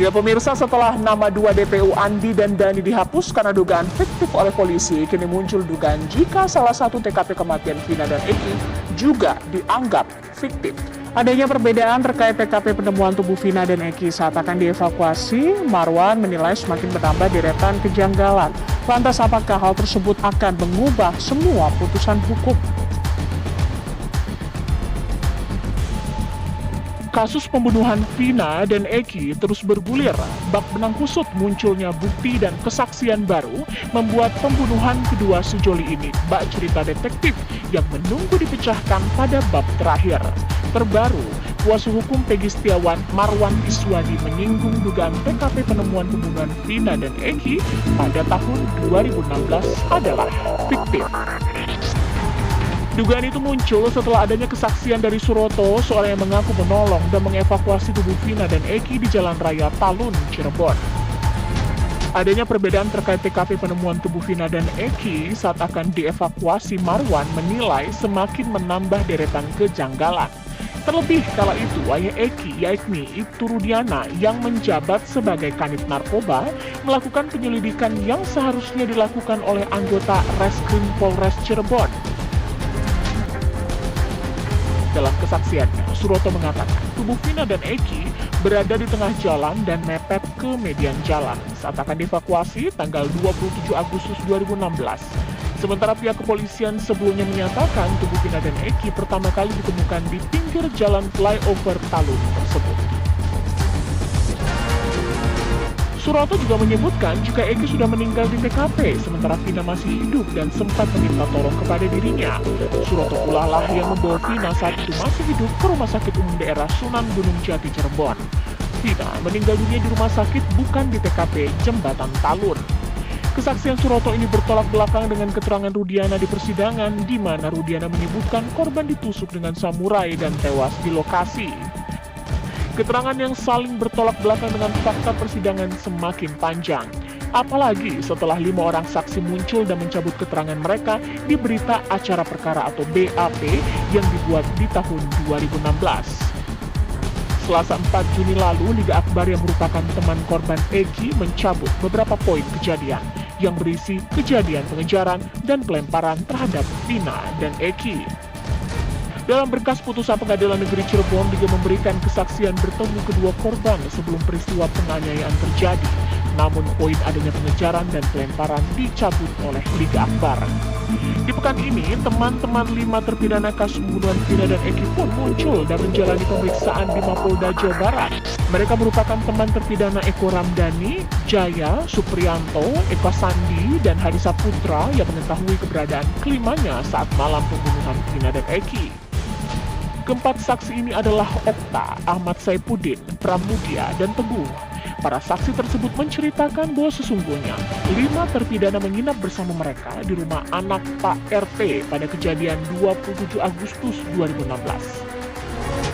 Ya pemirsa, setelah nama dua DPU Andi dan Dani dihapus karena dugaan fiktif oleh polisi, kini muncul dugaan jika salah satu TKP kematian Vina dan Eki juga dianggap fiktif. Adanya perbedaan terkait TKP penemuan tubuh Vina dan Eki saat akan dievakuasi, Marwan menilai semakin bertambah deretan kejanggalan. Lantas apakah hal tersebut akan mengubah semua putusan hukum? Kasus pembunuhan Vina dan Eki terus bergulir. Bak benang kusut munculnya bukti dan kesaksian baru membuat pembunuhan kedua sejoli ini bak cerita detektif yang menunggu dipecahkan pada bab terakhir. Terbaru, kuasa hukum Pegi Setiawan, Marwan Iswadi, menyinggung dugaan TKP penemuan pembunuhan Vina dan Eki pada tahun 2016 adalah fiktif. Dugaan itu muncul setelah adanya kesaksian dari Suroto, seorang yang mengaku menolong dan mengevakuasi tubuh Vina dan Eki di Jalan Raya Talun, Cirebon. Adanya perbedaan terkait TKP penemuan tubuh Vina dan Eki saat akan dievakuasi, Marwan menilai semakin menambah deretan kejanggalan. Terlebih kala itu, ayah Eki, yakni Ibtu Rudiana, yang menjabat sebagai kanit narkoba, melakukan penyelidikan yang seharusnya dilakukan oleh anggota Reskrim Polres Cirebon. Dalam kesaksiannya, Suroto mengatakan tubuh Vina dan Eki berada di tengah jalan dan mepet ke median jalan saat akan dievakuasi tanggal 27 Agustus 2016. Sementara pihak kepolisian sebelumnya menyatakan tubuh Vina dan Eki pertama kali ditemukan di pinggir jalan flyover Talun tersebut. Suroto juga menyebutkan jika Eki sudah meninggal di TKP, sementara Vina masih hidup dan sempat meminta tolong kepada dirinya. Suroto pula lah yang membawa Vina saat itu masih hidup ke Rumah Sakit Umum Daerah Sunan Gunung Jati, Cirebon. Vina meninggal dunia di rumah sakit, bukan di TKP Jembatan Talun. Kesaksian Suroto ini bertolak belakang dengan keterangan Rudiana di persidangan, di mana Rudiana menyebutkan korban ditusuk dengan samurai dan tewas di lokasi. Keterangan yang saling bertolak belakang dengan fakta persidangan semakin panjang. Apalagi setelah 5 orang saksi muncul dan mencabut keterangan mereka di berita acara perkara atau BAP yang dibuat di tahun 2016. Selasa 4 Juni lalu, Liga Akbar yang merupakan teman korban Eki mencabut beberapa poin kejadian yang berisi kejadian pengejaran dan pelemparan terhadap Vina dan Eki. Dalam berkas putusan Pengadilan Negeri Cirebon juga memberikan kesaksian bertemu kedua korban sebelum peristiwa penganiayaan terjadi. Namun poin adanya pengejaran dan pelemparan dicabut oleh Liga Akbar. Di pekan ini, teman-teman 5 terpidana kasus pembunuhan Vina dan Eki pun muncul dan menjalani pemeriksaan di Mapolda Jawa Barat. Mereka merupakan teman terpidana Eko Ramdhani, Jaya, Supriyanto, Eko Sandi, dan Hadi Saputra yang mengetahui keberadaan kelimanya saat malam pembunuhan Vina dan Eki. Keempat saksi ini adalah Okta, Ahmad Saipuddin, Pramudia, dan Teguh. Para saksi tersebut menceritakan bahwa sesungguhnya 5 terpidana menginap bersama mereka di rumah anak Pak RT pada kejadian 27 Agustus 2016.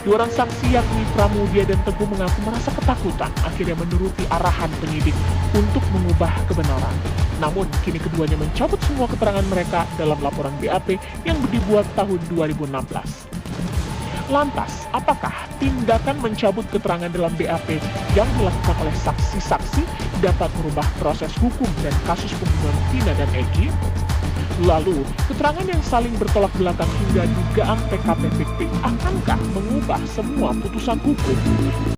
2 orang saksi yakni Pramudia dan Teguh mengaku merasa ketakutan akhirnya menuruti arahan penyidik untuk mengubah kebenaran. Namun kini keduanya mencabut semua keterangan mereka dalam laporan BAP yang dibuat tahun 2016. Lantas, apakah tindakan mencabut keterangan dalam BAP yang dilakukan oleh saksi-saksi dapat merubah proses hukum dan kasus pembunuhan Vina dan Eki? Lalu, keterangan yang saling bertolak belakang hingga dugaan TKP fiktif akankah mengubah semua putusan hukum?